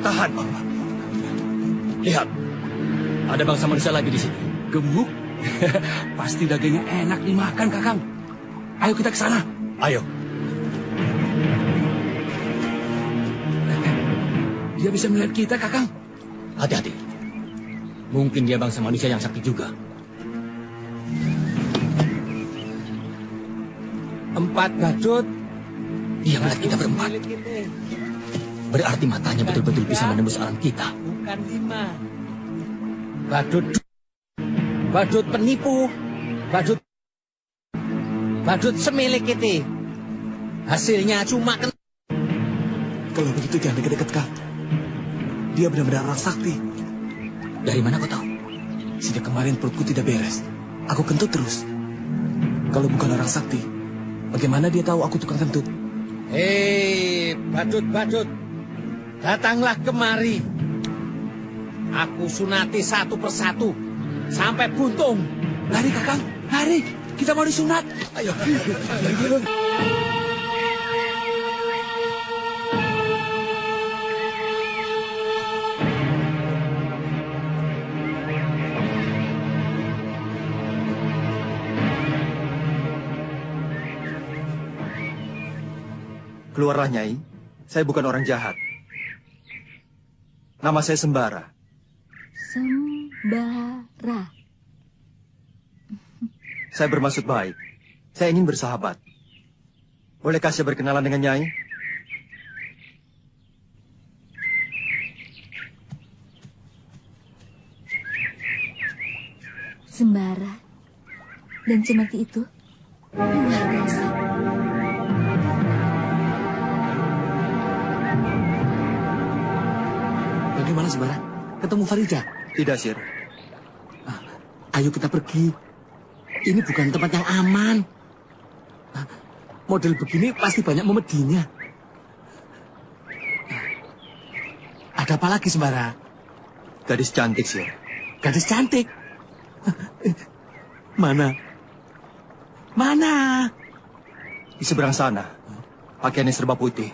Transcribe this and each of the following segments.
Tahan. Lihat, ada bangsa manusia lagi di sini. Gemuk? Pasti dagingnya enak dimakan, Kakang. Ayo kita ke sana. Ayo. Dia bisa melihat kita, Kakang. Hati-hati. Mungkin dia bangsa manusia yang sakti juga. 4 badut. Dia melihat kita berempat. Berarti matanya betul-betul bisa menembus alam kita. Bukan 5. Badut penipu. Badut semilik kita. Hasilnya cuma Kalau begitu jangan dekat-dekat, Kak. Dia benar-benar orang sakti. Dari mana kau tahu? Sejak kemarin perutku tidak beres. Aku kentut terus. Kalau bukan orang sakti, bagaimana dia tahu aku tukang kentut? Hei, badut. Datanglah kemari. Aku sunati satu persatu. Sampai buntung. Lari, Kakang. Lari. Kita mau disunat. Ayo. Keluarlah, Nyai. Saya bukan orang jahat. Nama saya Sembara. Sembara. Saya bermaksud baik. Saya ingin bersahabat. Bolehkah saya berkenalan dengan Nyai? Sembara. Dan Cemeti itu luar biasa. Bagaimana, Sembara? Ketemu Farida? Tidak, Sir. Ayo kita pergi. Ini bukan tempat yang aman. Model begini pasti banyak memedinya. Ada apa lagi, Sembara? Gadis cantik, Sir. Gadis cantik? Mana? Di seberang sana. Pakaiannya serba putih.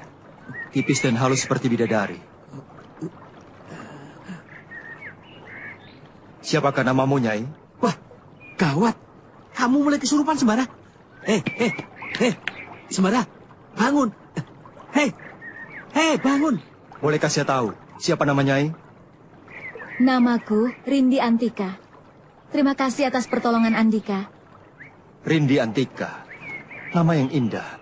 Tipis dan halus seperti bidadari. Siapakah namamu, Nyai? Wah, gawat. Kamu mulai kesurupan, Sembara. Sembara, bangun. Bangun. Bolehkah saya tahu siapa nama Nyai? Namaku Rindi Antika. Terima kasih atas pertolongan Andika. Rindi Antika. Nama yang indah.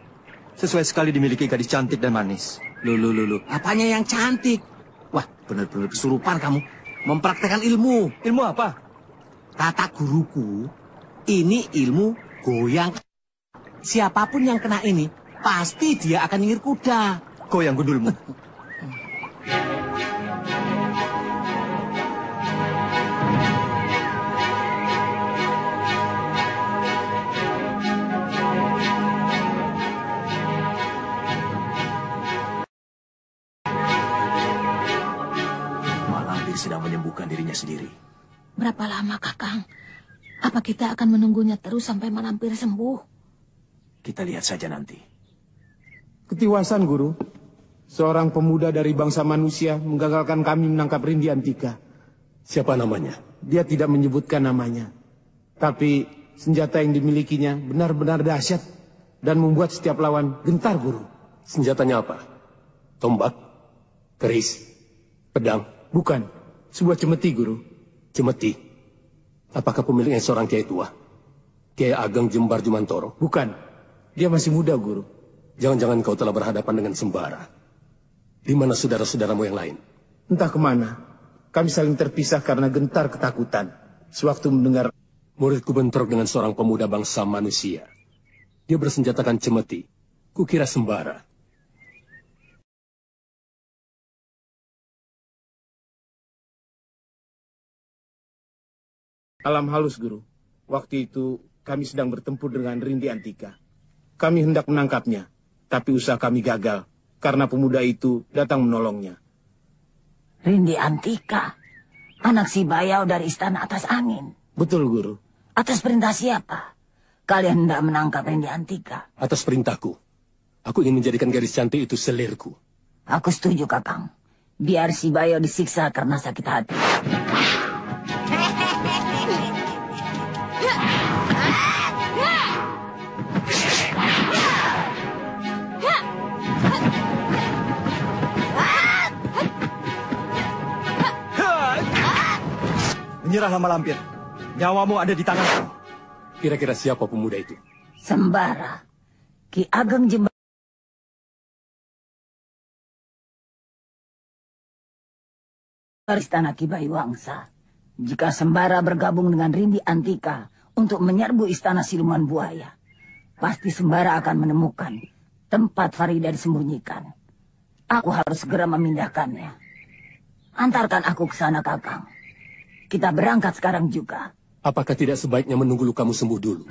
Sesuai sekali dimiliki gadis cantik dan manis. Loh. Apanya yang cantik? Wah, benar-benar kesurupan kamu. Mempraktekkan ilmu. Ilmu apa? Kata guruku, ini ilmu goyang. Siapapun yang kena ini, pasti dia akan nyengir kuda. Goyang gundulmu. Sedang menyembuhkan dirinya sendiri. Berapa lama, Kakang? Apa kita akan menunggunya terus sampai malampir sembuh? Kita lihat saja nanti. Ketiwasan, Guru. Seorang pemuda dari bangsa manusia menggagalkan kami menangkap Rindi Antika. Siapa namanya? Dia tidak menyebutkan namanya. Tapi senjata yang dimilikinya benar-benar dahsyat dan membuat setiap lawan gentar, Guru. Senjatanya apa? Tombak? Keris? Pedang? Bukan. Sebuah cemeti, Guru. Cemeti? Apakah pemiliknya seorang kiai tua? Kiai Ageng Jembar Jumantoro? Bukan. Dia masih muda, Guru. Jangan-jangan kau telah berhadapan dengan Sembara. Di mana saudara-saudaramu yang lain? Entah kemana. Kami saling terpisah karena gentar ketakutan. Sewaktu mendengar... Muridku bentrok dengan seorang pemuda bangsa manusia. Dia bersenjatakan cemeti. Kukira Sembara. Alam halus, Guru. Waktu itu kami sedang bertempur dengan Rindi Antika. Kami hendak menangkapnya, tapi usaha kami gagal karena pemuda itu datang menolongnya. Rindi Antika, anak si Bayau dari Istana Atas Angin. Betul, Guru. Atas perintah siapa kalian hendak menangkap Rindi Antika? Atas perintahku. Aku ingin menjadikan gadis cantik itu selirku. Aku setuju, Kakang. Biar si Bayo disiksa karena sakit hati. Menyerahlah Malampir. Nyawamu ada di tanganku. Kira-kira siapa pemuda itu? Sembara, Ki Ageng Jember Istana Ki Bayuwangsa. Jika Sembara bergabung dengan Rindi Antika untuk menyerbu Istana Siluman Buaya, pasti Sembara akan menemukan tempat Farida disembunyikan. Aku harus segera memindahkannya. Antarkan aku ke sana, Kakang. Kita berangkat sekarang juga. Apakah tidak sebaiknya menunggu lukamu sembuh dulu?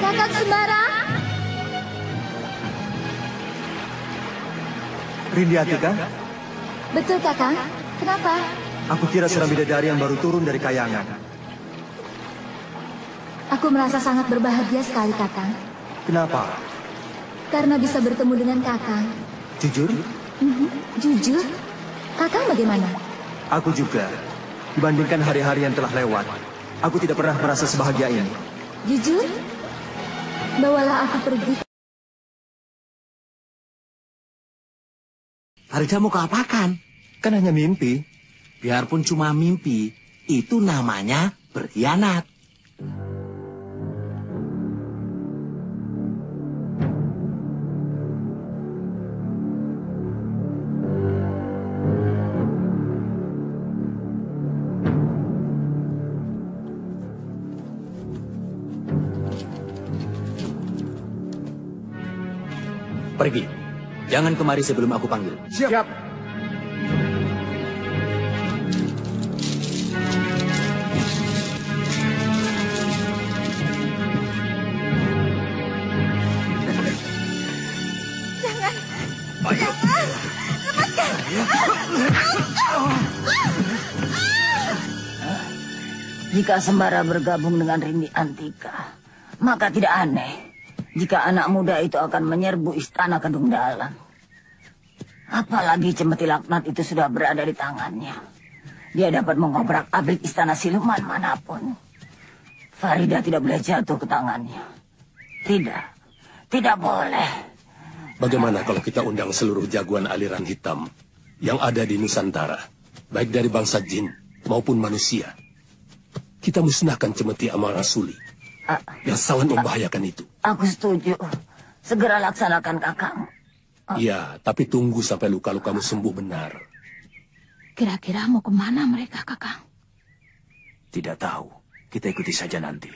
Kakak Sembara? Rindi Antika, Betul, Kakang. Kenapa? aku kira seorang bidadari yang baru turun dari kayangan. Aku merasa sangat berbahagia sekali, Kakang. Kenapa? Karena bisa bertemu dengan Kakang. Jujur? Jujur? Kakang bagaimana? Aku juga. Dibandingkan hari-hari yang telah lewat, aku tidak pernah merasa sebahagia ini. Jujur? Bawalah aku pergi. Farida mau keapakan? Kan hanya mimpi. Biarpun cuma mimpi, itu namanya berkhianat. Pergi. Jangan kemari sebelum aku panggil. Siap. Jika Sembara bergabung dengan Rindi Antika, maka tidak aneh jika anak muda itu akan menyerbu Istana Kedung Dalam. Apalagi cemeti laknat itu sudah berada di tangannya. Dia dapat mengobrak-abrik Istana Siluman manapun. Farida tidak boleh jatuh ke tangannya. Tidak boleh. Bagaimana kalau kita undang seluruh jagoan aliran hitam yang ada di Nusantara, baik dari bangsa jin maupun manusia? Kita musnahkan cemeti amal rasuli yang sangat membahayakan itu. Aku setuju. Segera laksanakan, Kakang. Iya, tapi tunggu sampai luka-lukamu sembuh benar. Kira-kira mau kemana mereka, Kakang? Tidak tahu. Kita ikuti saja nanti.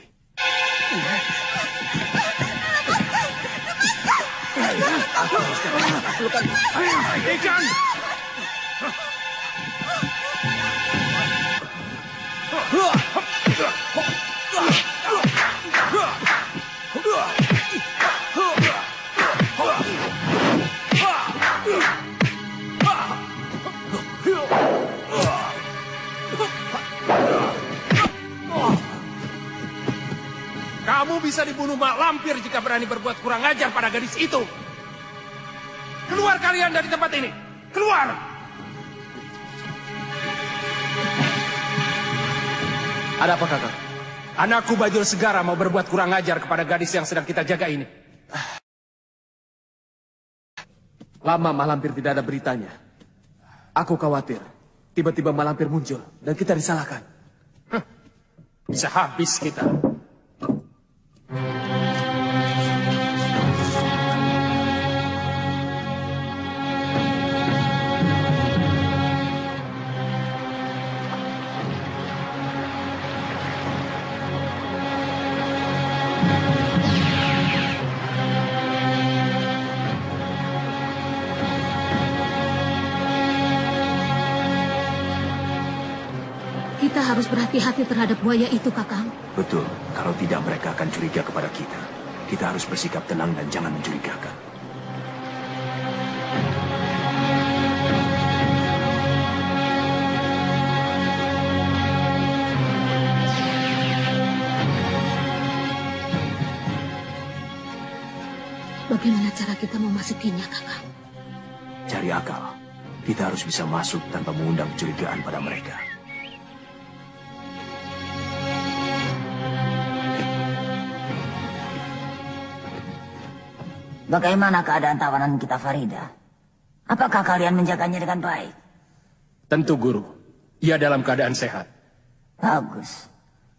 Kamu bisa dibunuh Mak Lampir jika berani berbuat kurang ajar pada gadis itu. Keluar kalian dari tempat ini. Keluar! Ada apa, Kakak? Anakku Bajul Segara mau berbuat kurang ajar kepada gadis yang sedang kita jaga ini. Lama Mak Lampir tidak ada beritanya. Aku khawatir. Tiba-tiba Mak Lampir muncul dan kita disalahkan. Bisa habis kita. Kita harus berhati-hati terhadap buaya itu, Kakang. Betul, kalau tidak mereka akan curiga kepada kita. Kita harus bersikap tenang dan jangan mencurigakan. Bagaimana cara kita memasukinya, Kakang? Cari akal. Kita harus bisa masuk tanpa mengundang kecurigaan pada mereka. Bagaimana keadaan tawanan kita, Farida? Apakah kalian menjaganya dengan baik? Tentu, Guru. Ia dalam keadaan sehat. Bagus.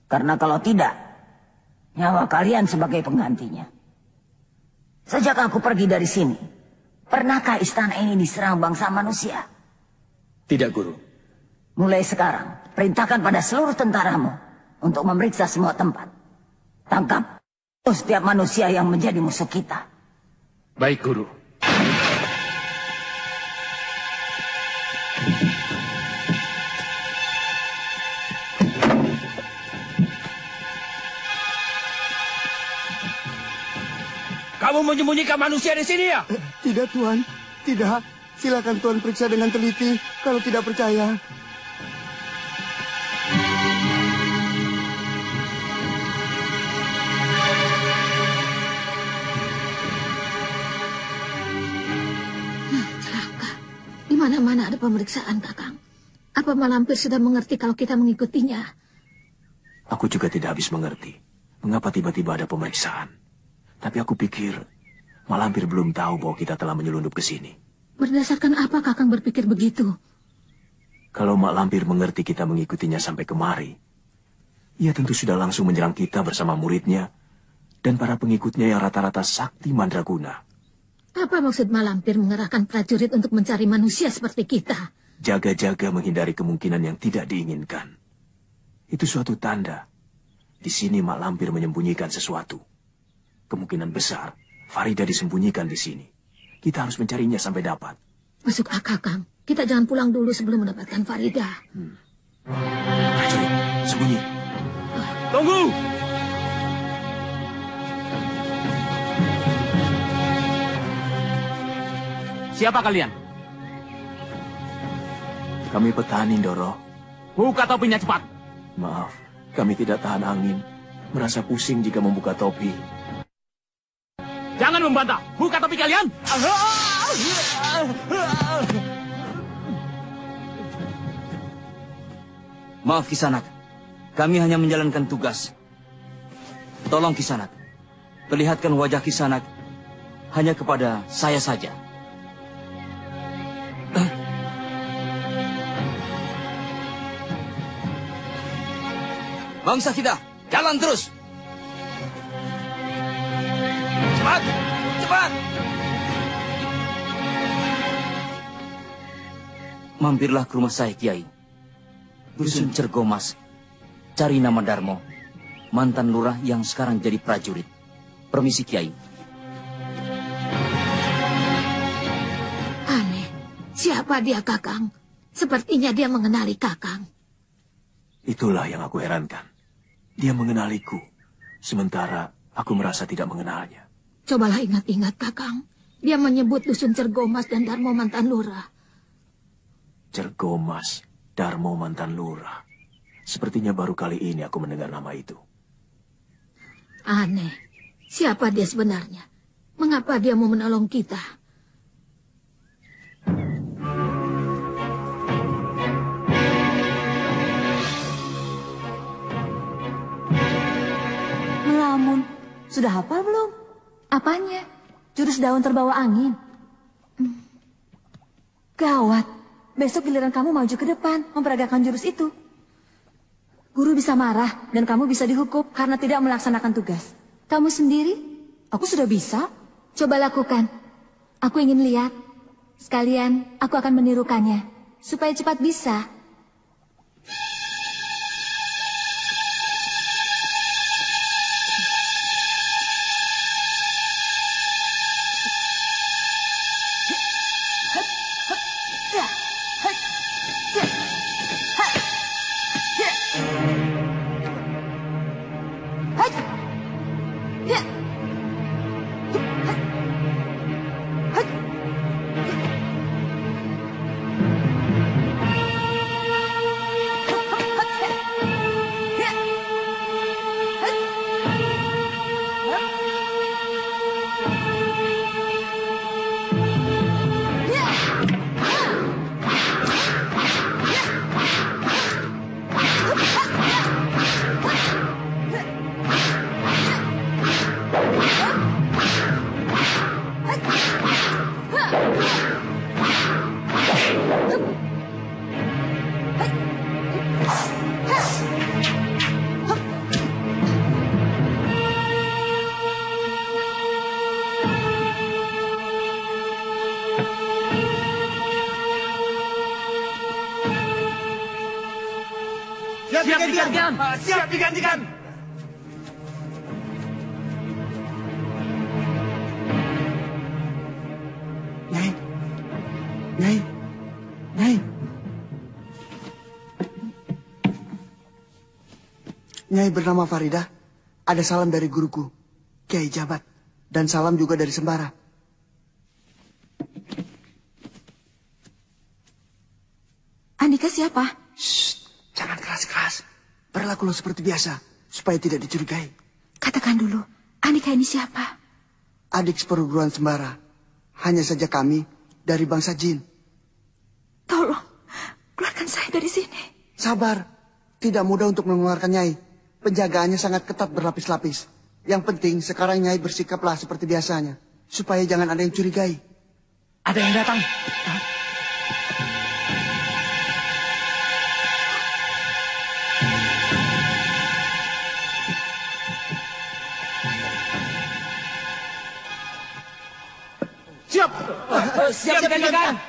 Karena kalau tidak, nyawa kalian sebagai penggantinya. Sejak aku pergi dari sini, pernahkah istana ini diserang bangsa manusia? Tidak, Guru. Mulai sekarang, perintahkan pada seluruh tentaramu untuk memeriksa semua tempat. Tangkap setiap manusia yang menjadi musuh kita. Baik, Guru. Kamu menyembunyikan manusia di sini ya? Tidak, Tuan. Tidak. Silakan Tuan periksa dengan teliti kalau tidak percaya. Celaka. Di mana-mana ada pemeriksaan, Kakang. Apa Malampir sudah mengerti kalau kita mengikutinya? Aku juga tidak habis mengerti mengapa tiba-tiba ada pemeriksaan. Tapi aku pikir Malampir belum tahu bahwa kita telah menyelundup ke sini. Berdasarkan apa Kakang berpikir begitu? Kalau Mak Lampir mengerti kita mengikutinya sampai kemari, ia tentu sudah langsung menyerang kita bersama muridnya dan para pengikutnya yang rata-rata sakti mandraguna. Apa maksud Malampir mengerahkan prajurit untuk mencari manusia seperti kita? Jaga-jaga menghindari kemungkinan yang tidak diinginkan. Itu suatu tanda. Di sini Mak Lampir menyembunyikan sesuatu. Kemungkinan besar Farida disembunyikan di sini. Kita harus mencarinya sampai dapat. Masuk akal, Kang. Kita jangan pulang dulu sebelum mendapatkan Farida. Prajurit, sembunyi. Tunggu! Siapa kalian? Kami petani, Ndoro. Buka topinya cepat. Maaf, kami tidak tahan angin. Merasa pusing jika membuka topi. Jangan membantah. Buka topi kalian. Maaf, Kisanak. Kami hanya menjalankan tugas. Tolong, Kisanak. Perlihatkan wajah Kisanak hanya kepada saya saja. Bangsa kita, jalan terus. Cepat, cepat. Mampirlah ke rumah saya, Kiai. Dusun Cergomas. Cari nama Darmo, mantan lurah yang sekarang jadi prajurit. Permisi, Kiai. Aneh. Siapa dia, Kakang? Sepertinya dia mengenali Kakang. Itulah yang aku herankan. Dia mengenaliku, sementara aku merasa tidak mengenalnya. Cobalah ingat-ingat, Kakang. Dia menyebut Dusun Cergomas dan Darmo mantan lurah. Cergomas, Darmo mantan lurah. Sepertinya baru kali ini aku mendengar nama itu. Aneh. Siapa dia sebenarnya? Mengapa dia mau menolong kita? Melamun. Sudah hafal belum? Apanya? Jurus daun terbawa angin. Gawat. Besok giliran kamu maju ke depan memperagakan jurus itu. Guru bisa marah dan kamu bisa dihukum karena tidak melaksanakan tugas. Kamu sendiri? Aku sudah bisa. Coba lakukan. Aku ingin lihat. Sekalian, aku akan menirukannya. Supaya cepat bisa. digantikan. Siap digantikan. Nyai. Nyai. Nyai. Nyai bernama Farida. Ada salam dari guruku, Kiai Jabat. Dan salam juga dari Sembara. Andika siapa? Shh, jangan keras-keras. Berlakulah seperti biasa, supaya tidak dicurigai. Katakan dulu, Andika ini siapa? Adik seperguruan Sembara. Hanya saja kami dari bangsa jin. Tolong, keluarkan saya dari sini. Sabar, tidak mudah untuk mengeluarkan Nyai. Penjagaannya sangat ketat berlapis-lapis. Yang penting sekarang Nyai bersikaplah seperti biasanya. Supaya jangan ada yang curigai. Ada yang datang. Siap. Siap digantikan.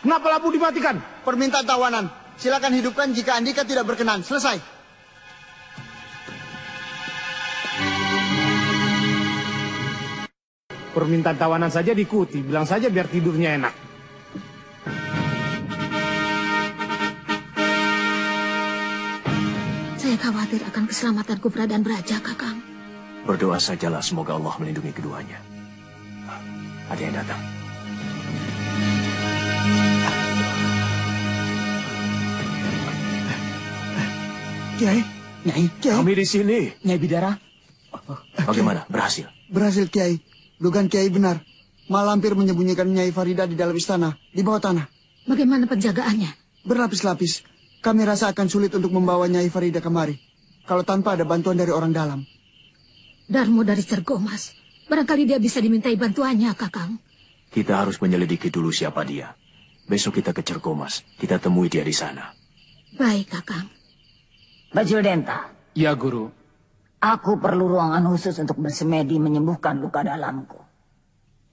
Kenapa lampu dimatikan? Permintaan tawanan. Silakan hidupkan jika Andika tidak berkenan. Selesai. Permintaan tawanan saja diikuti. Bilang saja biar tidurnya enak. Saya khawatir akan keselamatan keberadaan Braja, Kakang. Berdoa sajalah semoga Allah melindungi keduanya. Ada yang datang. Kiai. Nyai, kami di sini. Nyai Bidara. Bagaimana? Berhasil? Berhasil, Kiai. Dugaan Kiai benar. Malampir menyembunyikan Nyai Farida di dalam istana, di bawah tanah. Bagaimana penjagaannya? Berlapis-lapis. Kami rasa akan sulit untuk membawa Nyai Farida kemari. Kalau tanpa ada bantuan dari orang dalam. Darmo dari Cergomas. Barangkali dia bisa dimintai bantuannya, Kakang. Kita harus menyelidiki dulu siapa dia. Besok kita ke Cergomas. Kita temui dia di sana. Baik, Kakang. Bajul Denta. Ya, Guru. Aku perlu ruangan khusus untuk bersemedi menyembuhkan luka dalamku.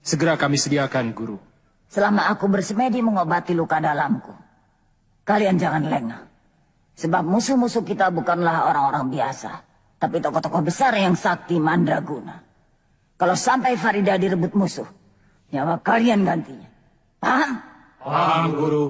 Segera kami sediakan, Guru. Selama aku bersemedi mengobati luka dalamku, kalian jangan lengah. Sebab musuh-musuh kita bukanlah orang-orang biasa, tapi tokoh-tokoh besar yang sakti mandraguna. Kalau sampai Farida direbut musuh, nyawa kalian gantinya. Paham? Paham, Guru.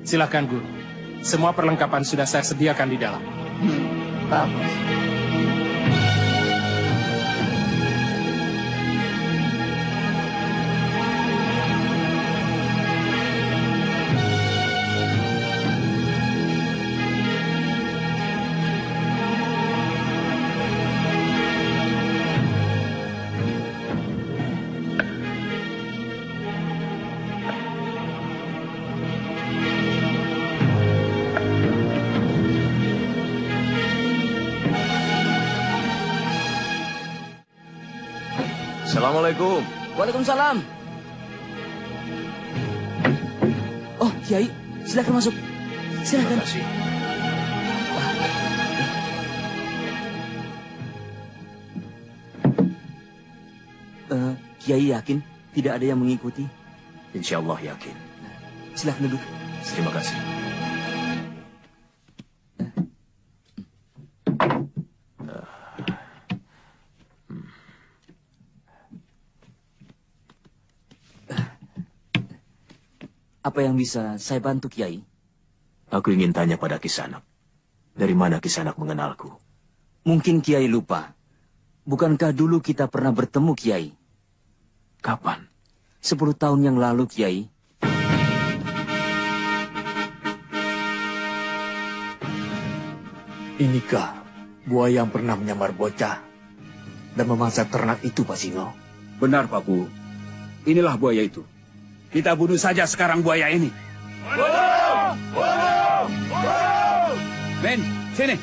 Silakan, Guru. Semua perlengkapan sudah saya sediakan di dalam. Bagus. Assalamualaikum. Waalaikumsalam. Oh, Kiai, silakan masuk. Silakan. Terima kasih. Kiai yakin tidak ada yang mengikuti? Insya Allah yakin. Silakan duduk. Terima kasih. Apa yang bisa saya bantu, Kiai? Aku ingin tanya pada Kisanak. Dari mana Kisanak mengenalku? Mungkin Kiai lupa. Bukankah dulu kita pernah bertemu, Kiai? Kapan? 10 tahun yang lalu, Kiai. Inikah buaya yang pernah menyamar bocah dan memangsa ternak itu, Pak Singo? Benar, Pak Bu. Inilah buaya itu. Kita bunuh saja sekarang buaya ini. Men, sini.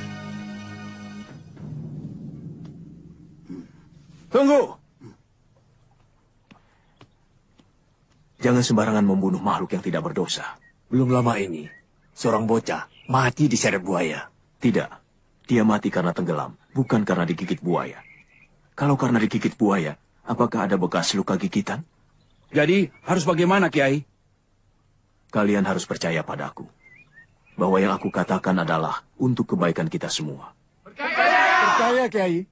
Tunggu. Jangan sembarangan membunuh makhluk yang tidak berdosa. Belum lama ini, seorang bocah mati diseret buaya. Tidak. Dia mati karena tenggelam. Bukan karena digigit buaya. Kalau karena digigit buaya, apakah ada bekas luka gigitan? Jadi, harus bagaimana, Kiai? Kalian harus percaya padaku. Bahwa yang aku katakan adalah untuk kebaikan kita semua. Percaya, Kiai.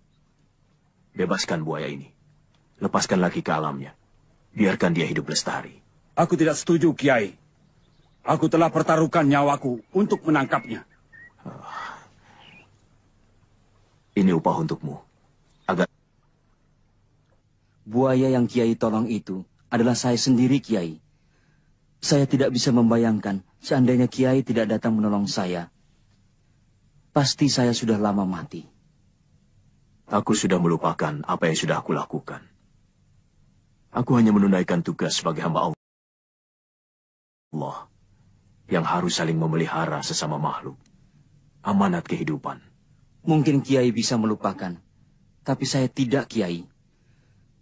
Bebaskan buaya ini. Lepaskan lagi ke alamnya. Biarkan dia hidup lestari. Aku tidak setuju, Kiai. Aku telah pertaruhkan nyawaku untuk menangkapnya. Ini upah untukmu. Agar buaya yang Kiai tolong itu adalah saya sendiri, Kiai. Saya tidak bisa membayangkan seandainya Kiai tidak datang menolong saya. Pasti saya sudah lama mati. Aku sudah melupakan apa yang sudah aku lakukan. Aku hanya menunaikan tugas sebagai hamba Allah yang harus saling memelihara sesama makhluk. Amanat kehidupan. Mungkin Kiai bisa melupakan, tapi saya tidak, Kiai.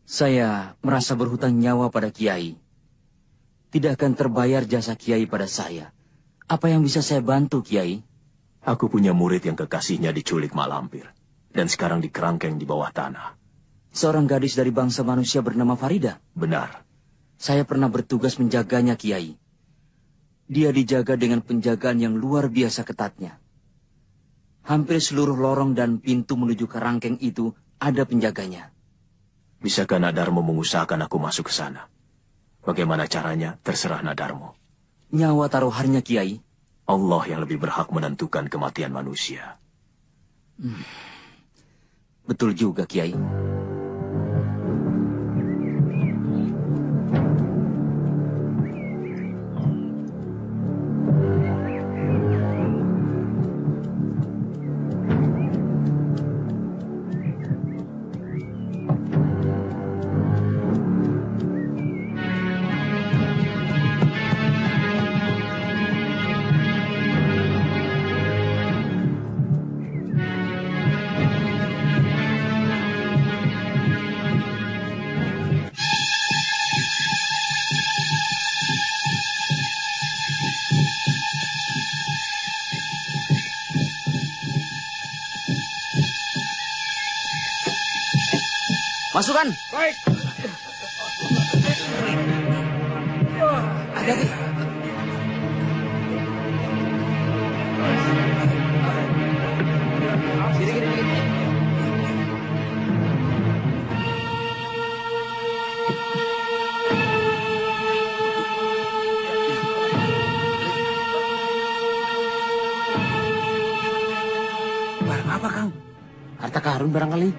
Saya merasa berhutang nyawa pada Kiai. Tidak akan terbayar jasa Kiai pada saya. Apa yang bisa saya bantu, Kiai? Aku punya murid yang kekasihnya diculik mak lampir. Dan sekarang dikerangkeng di bawah tanah. Seorang gadis dari bangsa manusia bernama Farida? Benar. Saya pernah bertugas menjaganya, Kiai. Dia dijaga dengan penjagaan yang luar biasa ketatnya. Hampir seluruh lorong dan pintu menuju kerangkeng itu ada penjaganya. Bisakah Nadarmo mengusahakan aku masuk ke sana? Bagaimana caranya, terserah Nadarmo. Nyawa taruhannya, Kiai. Allah yang lebih berhak menentukan kematian manusia. Betul juga, Kiai. Masukkan. Baik. Hati-hati. Gini. Barang apa, Kang? Harta karun barangkali.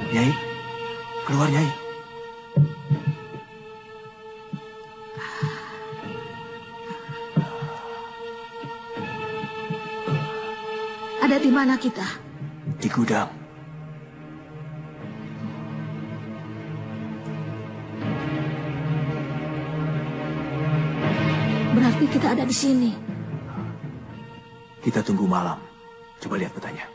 Nyai, keluar Nyai. Ada di mana kita? Di gudang. Berarti kita ada di sini. Kita tunggu malam. Coba lihat petanya.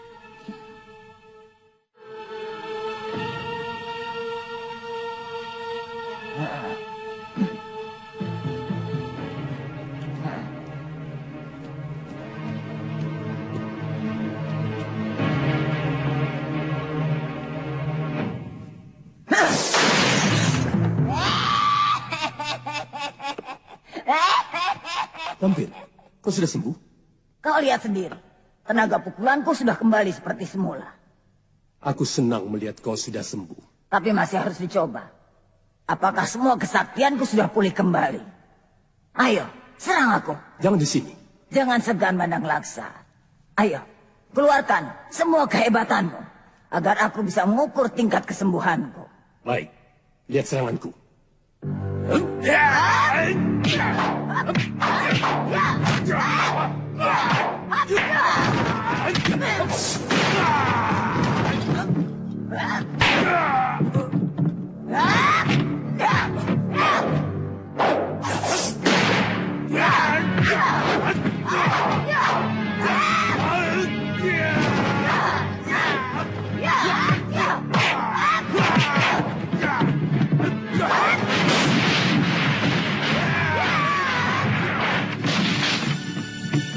Lampir, kau sudah sembuh? Kau lihat sendiri. Tenaga pukulanku sudah kembali seperti semula. Aku senang melihat kau sudah sembuh. Tapi masih harus dicoba. Apakah semua kesaktianku sudah pulih kembali? Ayo, serang aku. Jangan di sini. Jangan segan Mandang Laksa. Ayo, keluarkan semua kehebatanmu. Agar aku bisa mengukur tingkat kesembuhanku. Baik, lihat seranganku.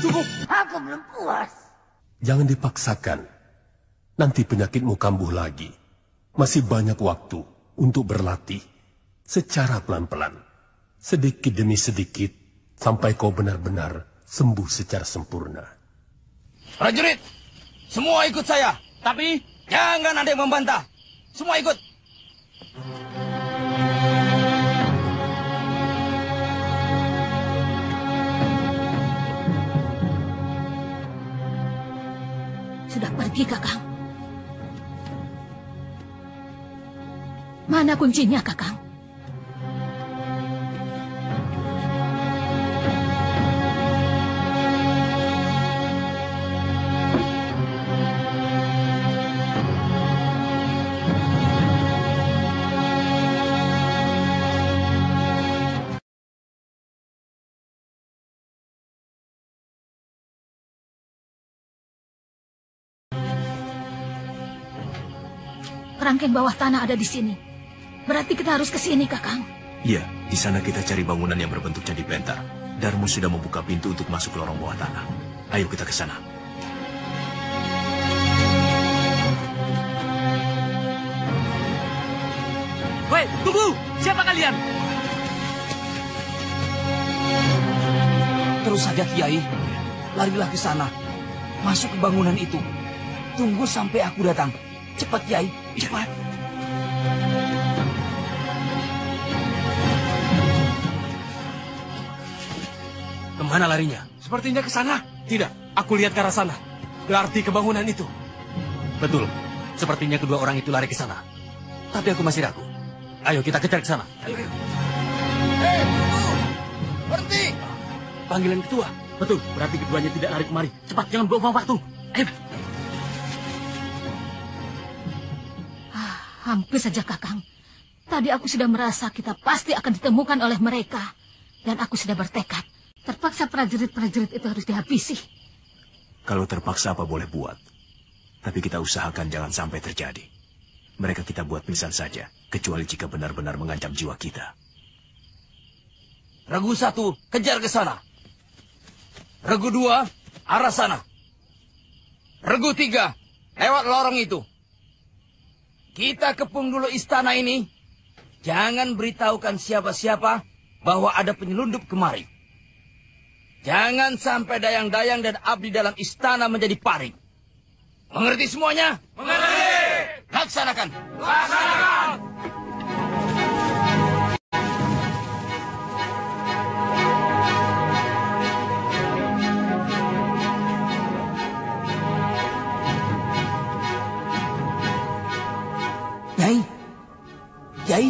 tunggu. Aku belum puas. Jangan dipaksakan. Nanti penyakitmu kambuh lagi. Masih banyak waktu untuk berlatih secara pelan-pelan. Sedikit demi sedikit sampai kau benar-benar sembuh secara sempurna. Prajurit, semua ikut saya. Tapi jangan ada yang membantah. Semua ikut. Sudah pergi, Kakang. Mana kuncinya, Kakang? Kerangkeng bawah tanah ada di sini. Berarti kita harus ke sini, Kakang. Iya, di sana kita cari bangunan yang berbentuk candi pentar. Darmu sudah membuka pintu untuk masuk ke lorong bawah tanah. Ayo kita ke sana. Woi, tunggu! Siapa kalian? Terus saja, Kiai. Larilah ke sana. Masuk ke bangunan itu. Tunggu sampai aku datang. Cepat, Kiai. Cepat. Kemana larinya? Sepertinya ke sana. Tidak, aku lihat ke arah sana. Berarti ke bangunan itu. Betul. Sepertinya kedua orang itu lari ke sana. Tapi aku masih ragu. Ayo kita kejar ke sana. Hei, tunggu! Berhenti! Panggilan ketua. Betul, berarti keduanya tidak lari kemari. Cepat, jangan buang waktu. Ayo. Hampir saja, Kakang. Tadi aku sudah merasa kita pasti akan ditemukan oleh mereka. Dan aku sudah bertekad. Terpaksa prajurit-prajurit itu harus dihabisi. Kalau terpaksa apa boleh buat. Tapi kita usahakan jangan sampai terjadi. Mereka kita buat pingsan saja. Kecuali jika benar-benar mengancam jiwa kita. Regu 1, kejar ke sana. Regu 2, arah sana. Regu 3, lewat lorong itu. Kita kepung dulu istana ini. Jangan beritahukan siapa-siapa bahwa ada penyelundup kemari. Jangan sampai dayang-dayang dan abdi dalam istana menjadi panik. Mengerti semuanya? Mengerti! Laksanakan! Laksanakan! Nyai! Nyai!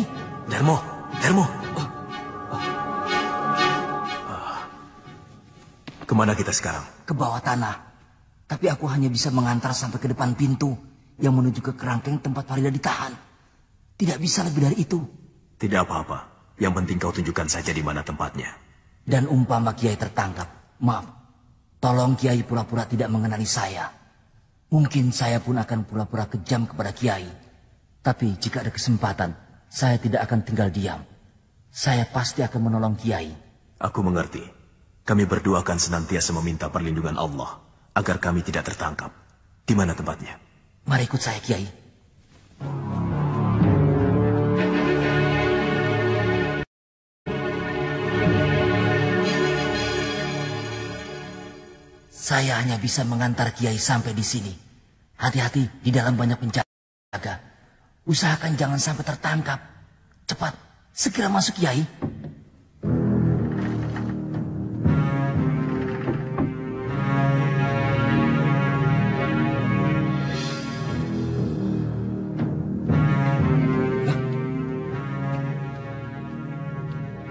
Darmo! Darmo! Kemana kita sekarang? Ke bawah tanah. Tapi aku hanya bisa mengantar sampai ke depan pintu yang menuju ke kerangkeng tempat Farida ditahan. Tidak bisa lebih dari itu. Tidak apa-apa. Yang penting kau tunjukkan saja di mana tempatnya. Dan umpama Kiai tertangkap, maaf, tolong Kiai pura-pura tidak mengenali saya. Mungkin saya pun akan pura-pura kejam kepada Kiai. Tapi jika ada kesempatan, saya tidak akan tinggal diam. Saya pasti akan menolong Kiai. Aku mengerti. Kami berdua akan senantiasa meminta perlindungan Allah agar kami tidak tertangkap. Di mana tempatnya? Mari ikut saya, Kiai. Saya hanya bisa mengantar Kiai sampai di sini. Hati-hati, di dalam banyak penjaga. Usahakan jangan sampai tertangkap. Cepat, segera masuk, Kiai.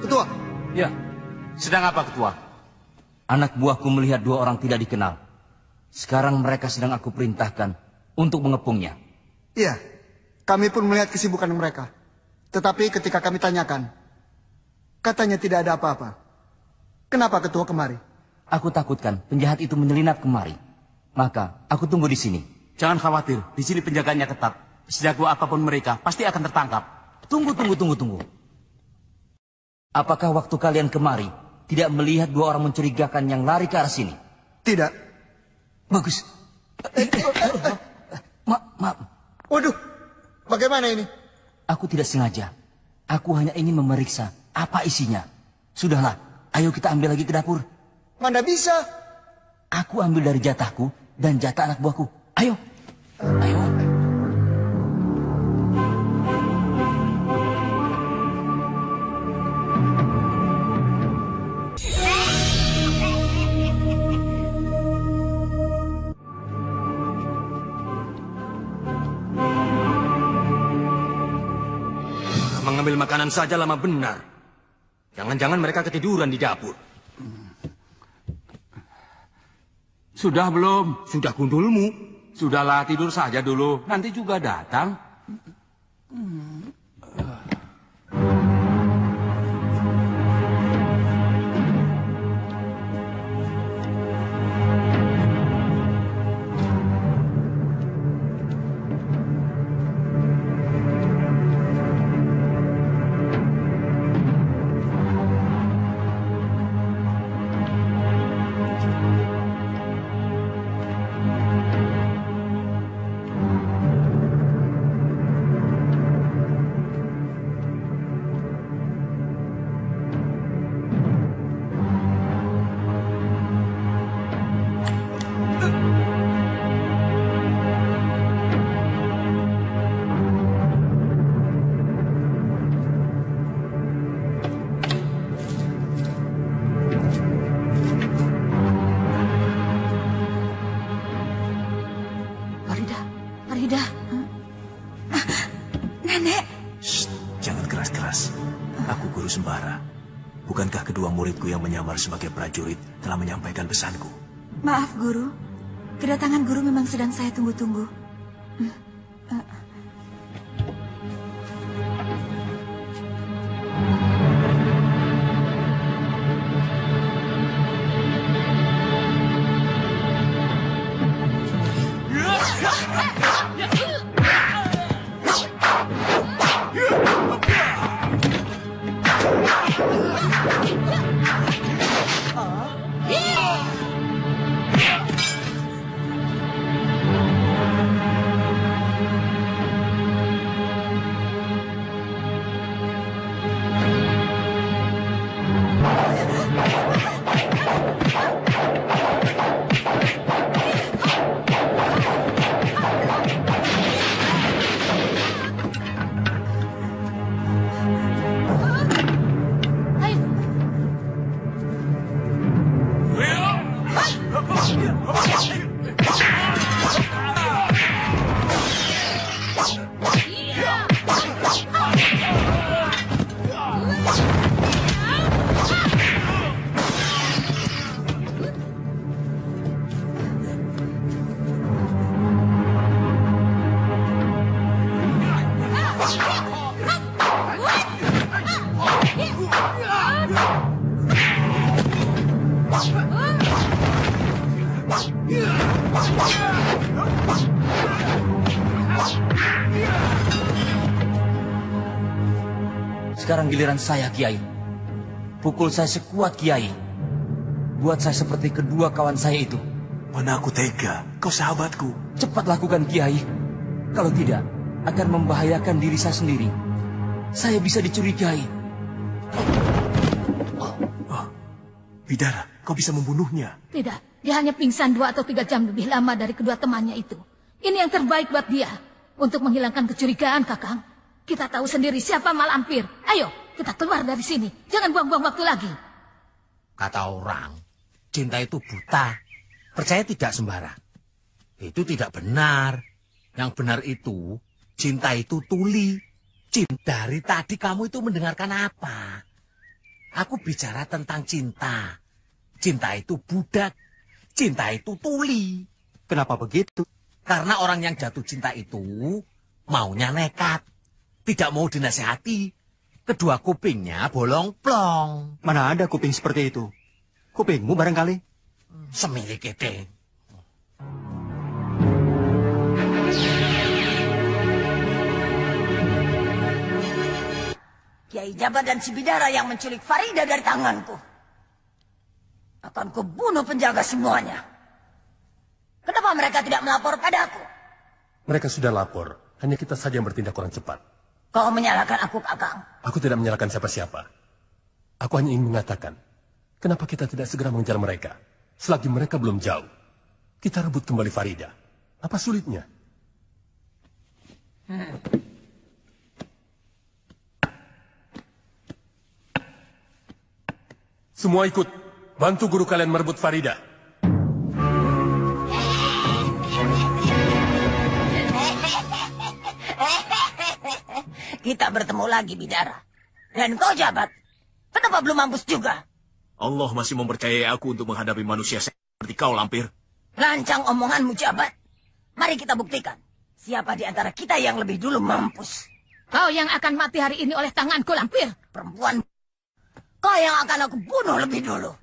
Ketua. Ya, sedang apa, Ketua? Anak buahku melihat dua orang tidak dikenal. Sekarang mereka sedang aku perintahkan untuk mengepungnya. Iya, kami pun melihat kesibukan mereka. Tetapi ketika kami tanyakan, katanya tidak ada apa-apa. Kenapa Ketua kemari? Aku takutkan penjahat itu menyelinap kemari. Maka aku tunggu di sini. Jangan khawatir, di sini penjaganya ketat. Sejago apapun mereka, pasti akan tertangkap. Tunggu. Apakah waktu kalian kemari tidak melihat dua orang mencurigakan yang lari ke arah sini? Tidak. Bagus. Maaf. Waduh, bagaimana ini? Aku tidak sengaja. Aku hanya ingin memeriksa apa isinya. Sudahlah, ayo kita ambil lagi ke dapur. Mana bisa? Aku ambil dari jatahku dan jatah anak buahku. Ayo. Ayo. Mengambil makanan saja lama benar. Jangan-jangan mereka ketiduran di dapur. Sudah belum? Sudah gundulmu? Sudahlah, tidur saja dulu. Nanti juga datang. Farida. Nenek. Shh, jangan keras-keras. Aku Guru Sembara. Bukankah kedua muridku yang menyamar sebagai prajurit telah menyampaikan pesanku? Maaf, Guru. Kedatangan Guru memang sedang saya tunggu-tunggu. Sekarang giliran saya, Kiai. Pukul saya sekuat, Kiai. Buat saya seperti kedua kawan saya itu. Mana aku tega, kau sahabatku. Cepat lakukan, Kiai. Kalau tidak, akan membahayakan diri saya sendiri. Saya bisa dicurigai. Oh, Bidara, kau bisa membunuhnya. Tidak, dia hanya pingsan 2 atau 3 jam lebih lama dari kedua temannya itu. Ini yang terbaik buat dia. Untuk menghilangkan kecurigaan, Kakang. Kita tahu sendiri siapa malampir. Ayo, kita keluar dari sini. Jangan buang-buang waktu lagi. Kata orang, cinta itu buta. Percaya tidak, Sembara? Itu tidak benar. Yang benar itu, cinta itu tuli. Dari tadi kamu itu mendengarkan apa? Aku bicara tentang cinta. Cinta itu budak. Cinta itu tuli. Kenapa begitu? Karena orang yang jatuh cinta itu maunya nekat. Tidak mau dinasihati. Kedua kupingnya bolong-plong. Mana ada kuping seperti itu? Kupingmu barangkali? Semilik kete. Kiai Jabat dan si Bidara yang menculik Farida dari tanganku. Akan kubunuh penjaga semuanya. Kenapa mereka tidak melapor padaku? Mereka sudah lapor, hanya kita saja yang bertindak kurang cepat. Kau menyalahkan aku, Kakang. Aku tidak menyalahkan siapa-siapa. Aku hanya ingin mengatakan, kenapa kita tidak segera mengejar mereka? Selagi mereka belum jauh, kita rebut kembali Farida. Apa sulitnya? Semua ikut, bantu guru kalian merebut Farida. Kita bertemu lagi, Bidara. Dan kau jabat, kenapa belum mampus juga? Allah masih mempercayai aku untuk menghadapi manusia seperti kau, Lampir. Lancang omonganmu, jabat. Mari kita buktikan. Siapa di antara kita yang lebih dulu mampus? Kau yang akan mati hari ini oleh tanganku, Lampir. Perempuan, kau yang akan aku bunuh lebih dulu.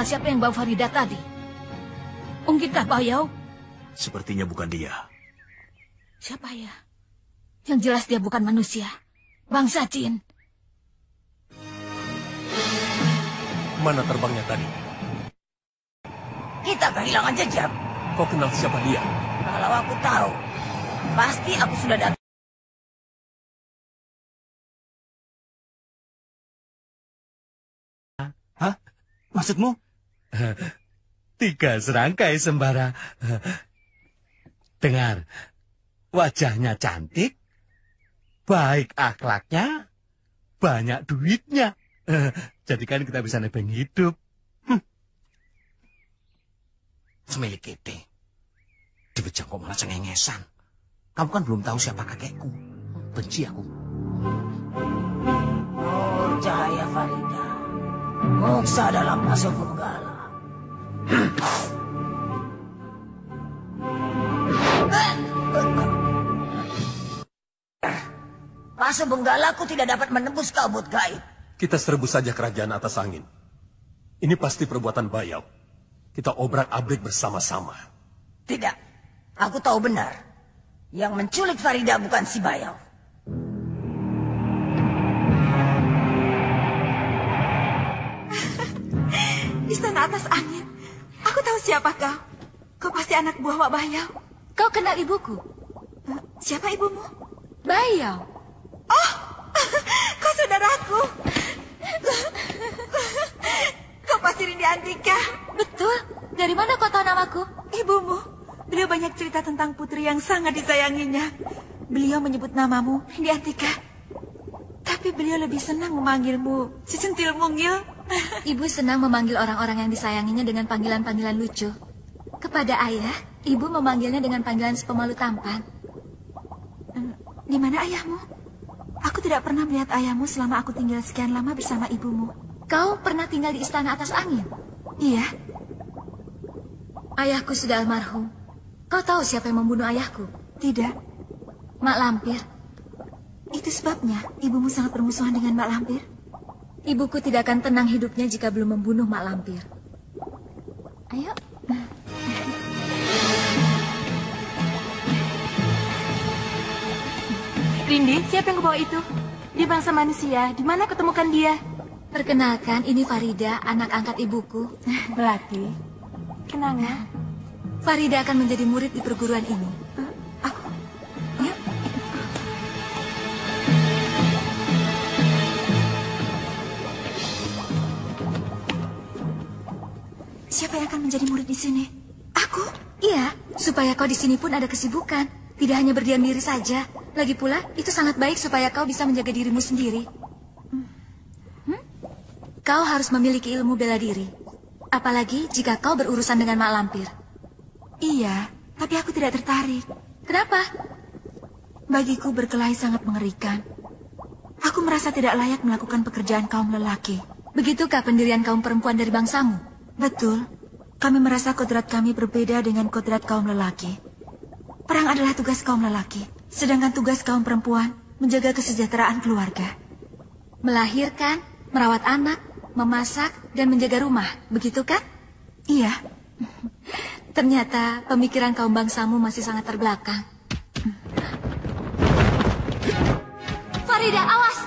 Siapa yang bawa Farida tadi? Mungkinkah Bayau? Sepertinya bukan dia. Siapa ya? Yang jelas dia bukan manusia. Bangsa jin. Mana terbangnya tadi? Kita kehilangan jejak. Kau kenal siapa dia? Kalau aku tahu, pasti aku sudah datang. Hah? Maksudmu? 3 serangkai sembara. Dengar, wajahnya cantik, baik akhlaknya, banyak duitnya. Jadi kan kita bisa nebeng hidup. Semilik kete. Dibejang kok malah cengengesan. Kamu kan belum tahu siapa kakekku. Benci aku. Oh, cahaya Farida. Moksa dalam Pasu Benggala. Pasu Benggalaku tidak dapat menembus kabut gaib. Kita serbu saja kerajaan atas angin. Ini pasti perbuatan Bayau. Kita obrak-abrik bersama-sama. Tidak, aku tahu benar. Yang menculik Farida bukan si Bayau. Istana atas angin. Aku tahu siapa kau. Kau pasti anak buah Wak Bayau. Kau kenal ibuku? Siapa ibumu? Bayau. Oh, kau saudaraku. sama aku? Ibumu. Beliau banyak cerita tentang putri yang sangat disayanginya. Beliau menyebut namamu, Rindi Antika. Tapi beliau lebih senang memanggilmu si centil mungil. Ibu senang memanggil orang-orang yang disayanginya dengan panggilan-panggilan lucu. Kepada ayah, ibu memanggilnya dengan panggilan si pemalu tampan. Di mana ayahmu? Aku tidak pernah melihat ayahmu selama aku tinggal sekian lama bersama ibumu. Kau pernah tinggal di istana atas angin? Iya. Ayahku sudah almarhum. Kau tahu siapa yang membunuh ayahku? Tidak. Mak Lampir. Itu sebabnya ibumu sangat bermusuhan dengan Mak Lampir? Ibuku tidak akan tenang hidupnya jika belum membunuh Mak Lampir. Ayo. Rindi, siapa yang kebawa itu? Dia bangsa manusia. Di mana ketemukan dia? Perkenalkan, ini Farida, anak angkat ibuku. Belati. Kenanga. Farida akan menjadi murid di perguruan ini. Aku? Ya. Siapa yang akan menjadi murid di sini? Aku? Iya, supaya kau di sini pun ada kesibukan. Tidak hanya berdiam diri saja. Lagi pula, itu sangat baik supaya kau bisa menjaga dirimu sendiri. Kau harus memiliki ilmu bela diri. Apalagi jika kau berurusan dengan Mak Lampir. Iya, tapi aku tidak tertarik. Kenapa? Bagiku berkelahi sangat mengerikan. Aku merasa tidak layak melakukan pekerjaan kaum lelaki. Begitukah pendirian kaum perempuan dari bangsamu? Betul. Kami merasa kodrat kami berbeda dengan kodrat kaum lelaki. Perang adalah tugas kaum lelaki, sedangkan tugas kaum perempuan menjaga kesejahteraan keluarga. Melahirkan, merawat anak, memasak, dan menjaga rumah, begitu kan? Iya. Ternyata pemikiran kaum bangsamu masih sangat terbelakang. Farida, awas!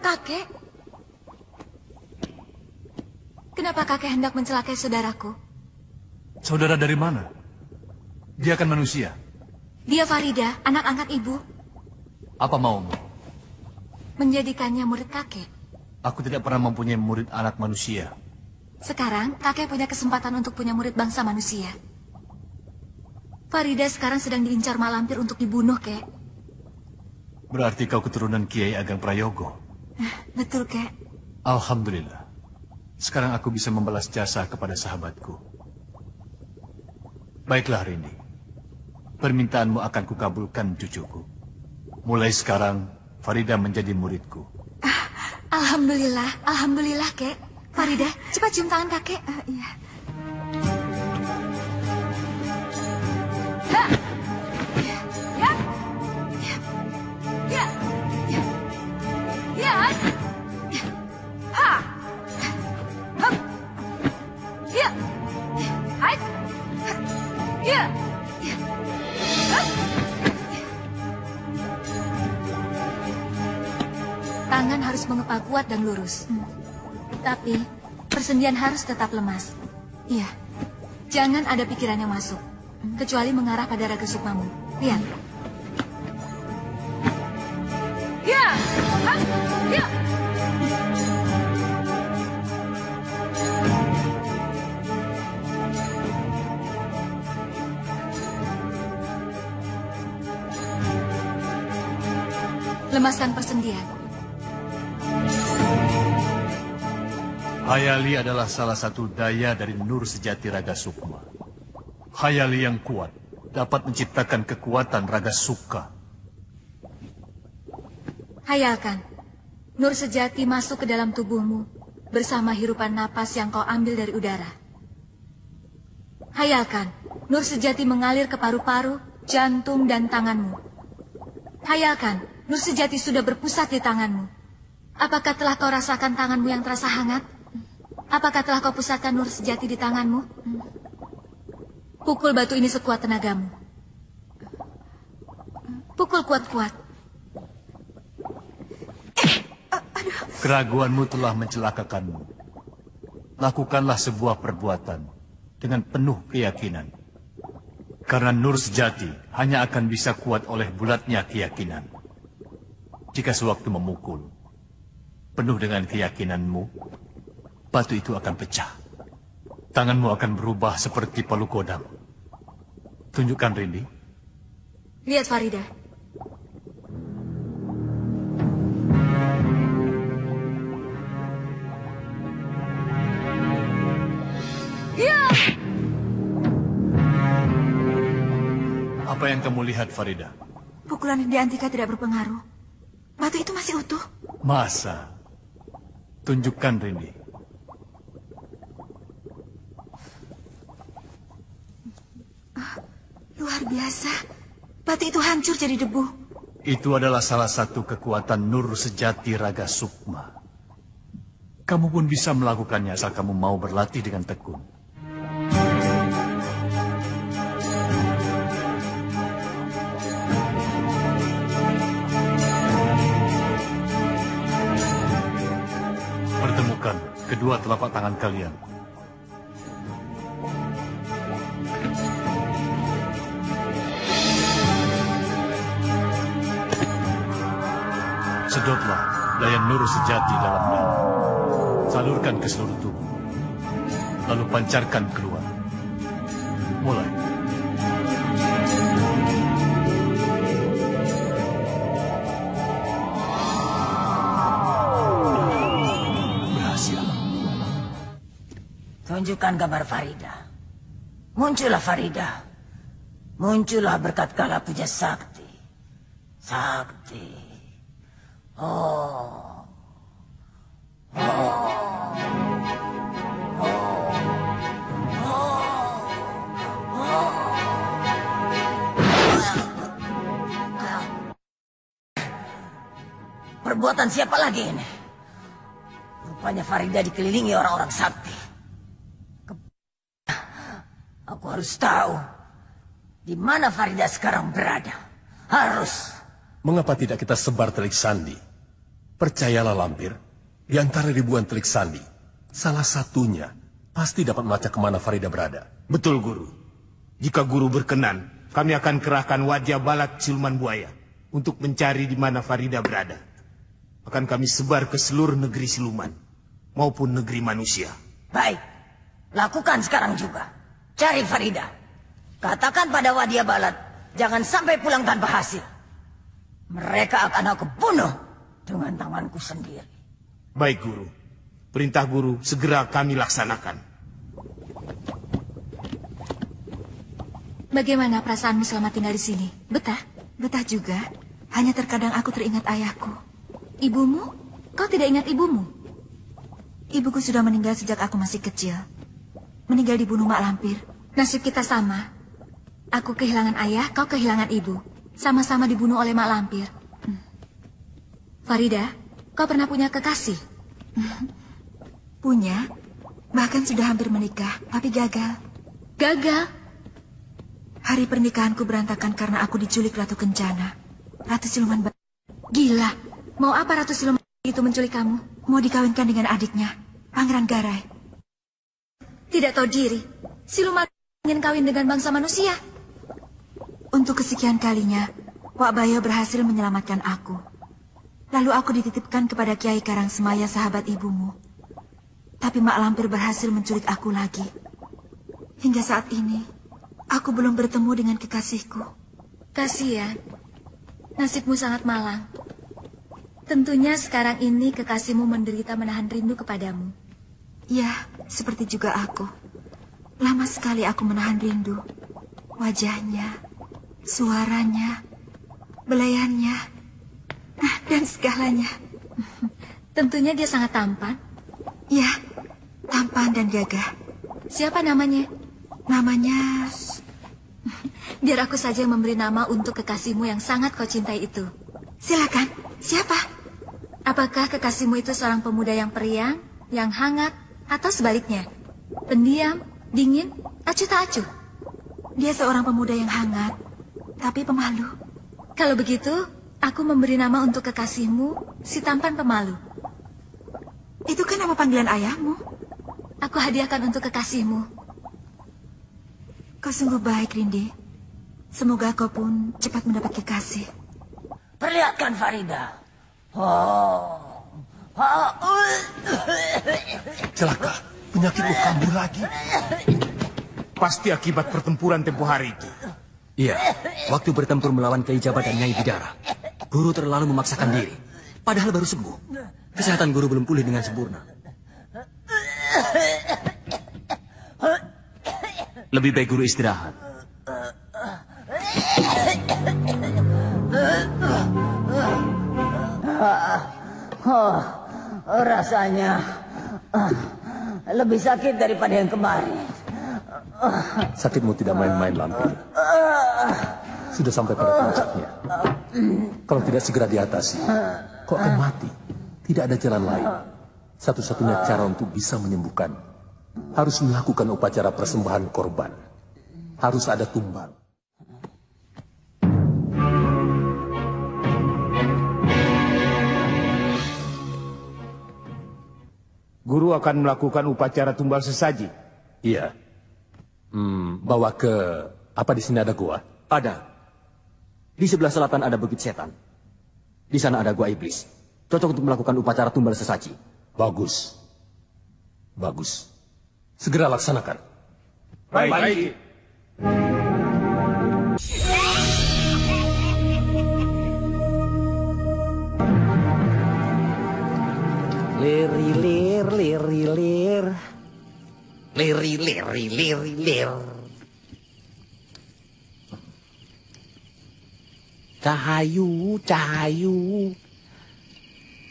Kakek? Kenapa kakek hendak mencelakai saudaraku? Saudara dari mana? Dia kan manusia. Dia Farida, anak angkat ibu. Apa maumu? Menjadikannya murid kakek. Aku tidak pernah mempunyai murid anak manusia. Sekarang kakek punya kesempatan untuk punya murid bangsa manusia. Farida sekarang sedang diincar Mak Lampir untuk dibunuh, kek. Berarti kau keturunan Kiai Ageng Prayogo. Betul, kek. Alhamdulillah. Sekarang aku bisa membalas jasa kepada sahabatku. Baiklah, Rindi. Permintaanmu akan kukabulkan, cucuku. Mulai sekarang, Farida menjadi muridku. Alhamdulillah, alhamdulillah, kek. Farida, cepat cium tangan kakek. Iya. Tangan harus mengepal kuat dan lurus. Tapi, persendian harus tetap lemas. Iya. Jangan ada pikiran yang masuk. Kecuali mengarah pada raga sukmamu. Lihat. Ya! Ya! Lemaskan persendian. Hayali adalah salah satu daya dari Nur Sejati Raga Sukma. Hayali yang kuat dapat menciptakan kekuatan Raga Suka. Hayalkan, Nur Sejati masuk ke dalam tubuhmu bersama hirupan napas yang kau ambil dari udara. Hayalkan, Nur Sejati mengalir ke paru-paru, jantung, dan tanganmu. Hayalkan, Nur Sejati sudah berpusat di tanganmu. Apakah telah kau rasakan tanganmu yang terasa hangat? Apakah telah kau pusatkan Nur Sejati di tanganmu? Pukul batu ini sekuat tenagamu. Pukul kuat-kuat. Keraguanmu telah mencelakakanmu. Lakukanlah sebuah perbuatan dengan penuh keyakinan. Karena nur sejati hanya akan bisa kuat oleh bulatnya keyakinan. Jika sewaktu memukul, penuh dengan keyakinanmu, batu itu akan pecah. Tanganmu akan berubah seperti palu kodam. Tunjukkan, Rindi. Lihat, Farida. Ya! Apa yang kamu lihat, Farida? Pukulan Rindi Antika tidak berpengaruh. Batu itu masih utuh. Masa? Tunjukkan, Rindi. Luar biasa. Batu itu hancur jadi debu. Itu adalah salah satu kekuatan nur sejati Raga Sukma. Kamu pun bisa melakukannya asal kamu mau berlatih dengan tekun. Pertemukan kedua telapak tangan kalian. Sedotlah daya nur sejati dalam dada. Salurkan ke seluruh tubuh. Lalu pancarkan keluar. Mulai. Berhasil. Tunjukkan gambar Farida. Muncullah Farida. Muncullah berkat kala puja sakti. Sakti. Oh. Perbuatan siapa lagi ini? Rupanya Farida dikelilingi orang-orang sakti. Aku harus tahu di mana Farida sekarang berada. Harus. Mengapa tidak kita sebar telik sandi? Percayalah Lampir, di antara ribuan telik sandi, salah satunya pasti dapat melacak kemana Farida berada. Betul, Guru. Jika Guru berkenan, kami akan kerahkan wajah balak siluman buaya untuk mencari di mana Farida berada. Akan kami sebar ke seluruh negeri siluman maupun negeri manusia. Baik, lakukan sekarang juga. Cari Farida. Katakan pada Wadia Balat, jangan sampai pulang tanpa hasil. Mereka akan aku bunuh dengan tanganku sendiri. Baik, Guru. Perintah Guru segera kami laksanakan. Bagaimana perasaanmu selama tinggal di sini? Betah? Betah juga. Hanya terkadang aku teringat ayahku. Ibumu? Kau tidak ingat ibumu? Ibuku sudah meninggal sejak aku masih kecil. Meninggal dibunuh Mak Lampir. Nasib kita sama. Aku kehilangan ayah, kau kehilangan ibu. Sama-sama dibunuh oleh Mak Lampir. Farida, kau pernah punya kekasih? Punya. Bahkan sudah hampir menikah, tapi gagal. Gagal? Hari pernikahanku berantakan karena aku diculik Ratu Kencana. Ratu Siluman. Gila. Mau apa Ratu Siluman itu menculik kamu? Mau dikawinkan dengan adiknya, Pangeran Garai. Tidak tahu diri. Siluman ingin kawin dengan bangsa manusia. Untuk kesekian kalinya, Wak Bayo berhasil menyelamatkan aku. Lalu aku dititipkan kepada Kiai Karangsemaya, sahabat ibumu. Tapi Mak Lampir berhasil menculik aku lagi. Hingga saat ini, aku belum bertemu dengan kekasihku. Kasihan. Nasibmu sangat malang. Tentunya sekarang ini kekasihmu menderita menahan rindu kepadamu. Ya, seperti juga aku. Lama sekali aku menahan rindu. Wajahnya, suaranya, belayannya, dan segalanya. Tentunya dia sangat tampan. Ya, tampan dan gagah. Siapa namanya? Namanya... Biar aku saja yang memberi nama untuk kekasihmu yang sangat kau cintai itu. Silakan, siapa? Apakah kekasihmu itu seorang pemuda yang periang, yang hangat, atau sebaliknya? Pendiam, dingin, acuh tak acuh? Dia seorang pemuda yang hangat, tapi pemalu. Kalau begitu, aku memberi nama untuk kekasihmu, si tampan pemalu. Itu kan nama panggilan ayahmu. Aku hadiahkan untuk kekasihmu. Kau sungguh baik, Rindi. Semoga kau pun cepat mendapat kekasih. Perlihatkan Farida. Celaka, penyakitmu kambuh lagi. Pasti akibat pertempuran tempo hari itu. Iya, waktu bertempur melawan Kiai Jabat dan Nyai Bidara, guru terlalu memaksakan diri. Padahal baru sembuh. Kesehatan guru belum pulih dengan sempurna. Lebih baik guru istirahat. Rasanya lebih sakit daripada yang kemarin. Sakitmu tidak main-main, Lampir. Sudah sampai pada puncaknya. Kalau tidak segera diatasi, kau akan mati. Tidak ada jalan lain. Satu-satunya cara untuk bisa menyembuhkan harus melakukan upacara persembahan korban. Harus ada tumbal. Guru akan melakukan upacara tumbal sesaji. Iya. Bawa ke... Apa di sini ada gua? Ada. Di sebelah selatan ada Bukit Setan. Di sana ada Gua Iblis. Cocok untuk melakukan upacara tumbal sesaji. Bagus. Bagus. Segera laksanakan. Baik. Lir. Lir. Cahayu.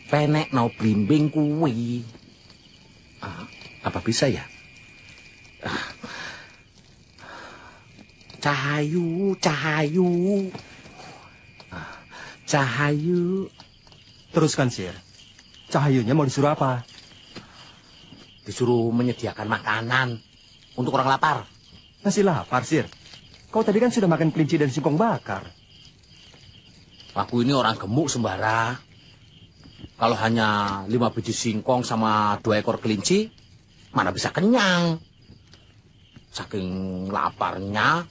Penek no blimbing kuwi. Apa bisa ya? Cahayu. Teruskan, Sir. Cahayunya mau disuruh apa? Disuruh menyediakan makanan untuk orang lapar. Masih lapar, Sir. Kau tadi kan sudah makan kelinci dan singkong bakar. Aku ini orang gemuk, Sembara. Kalau hanya 5 biji singkong sama 2 ekor kelinci, mana bisa kenyang. Saking laparnya,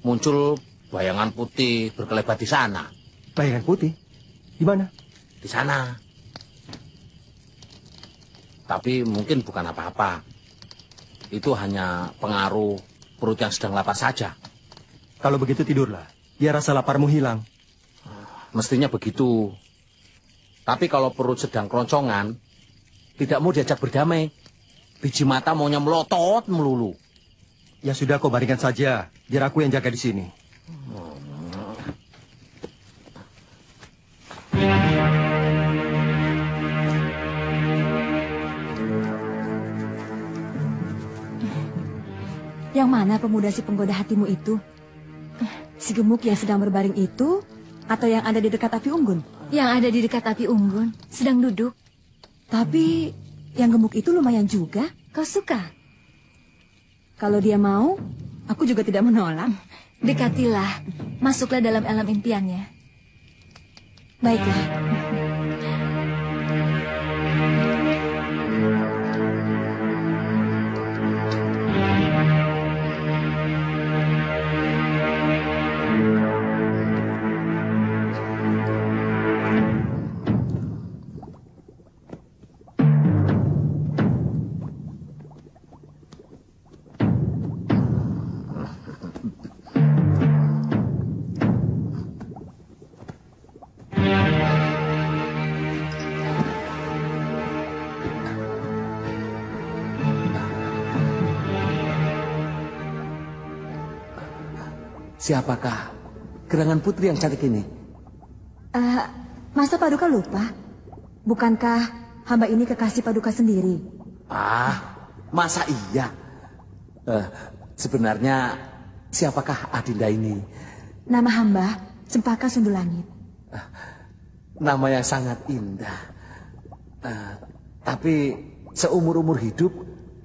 muncul bayangan putih berkelebat di sana. Bayangan putih? Di mana? Di sana. Tapi mungkin bukan apa-apa. Itu hanya pengaruh perut yang sedang lapar saja. Kalau begitu tidurlah. Biar rasa laparmu hilang. Mestinya begitu. Tapi kalau perut sedang keroncongan, tidak mau diajak berdamai. Biji mata maunya melotot melulu. Ya sudah, kau baringkan saja. Biar aku yang jaga di sini. Yang mana pemuda si penggoda hatimu itu? Si gemuk yang sedang berbaring itu? Atau yang ada di dekat api unggun? Yang ada di dekat api unggun, sedang duduk. Tapi yang gemuk itu lumayan juga. Kau suka? Kalau dia mau, aku juga tidak menolak. Dekatilah, masuklah dalam alam impiannya. Baiklah. Siapakah gerangan putri yang cantik ini? Masa Paduka lupa? Bukankah hamba ini kekasih Paduka sendiri? Masa iya? Sebenarnya siapakah Adinda ini? Nama hamba Cempaka Sundulangit. Nama yang sangat indah. Tapi seumur-umur hidup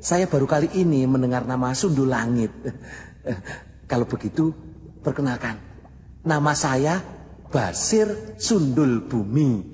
saya baru kali ini mendengar nama Sundulangit. Kalau begitu, perkenalkan, nama saya Basir Sundul Bumi.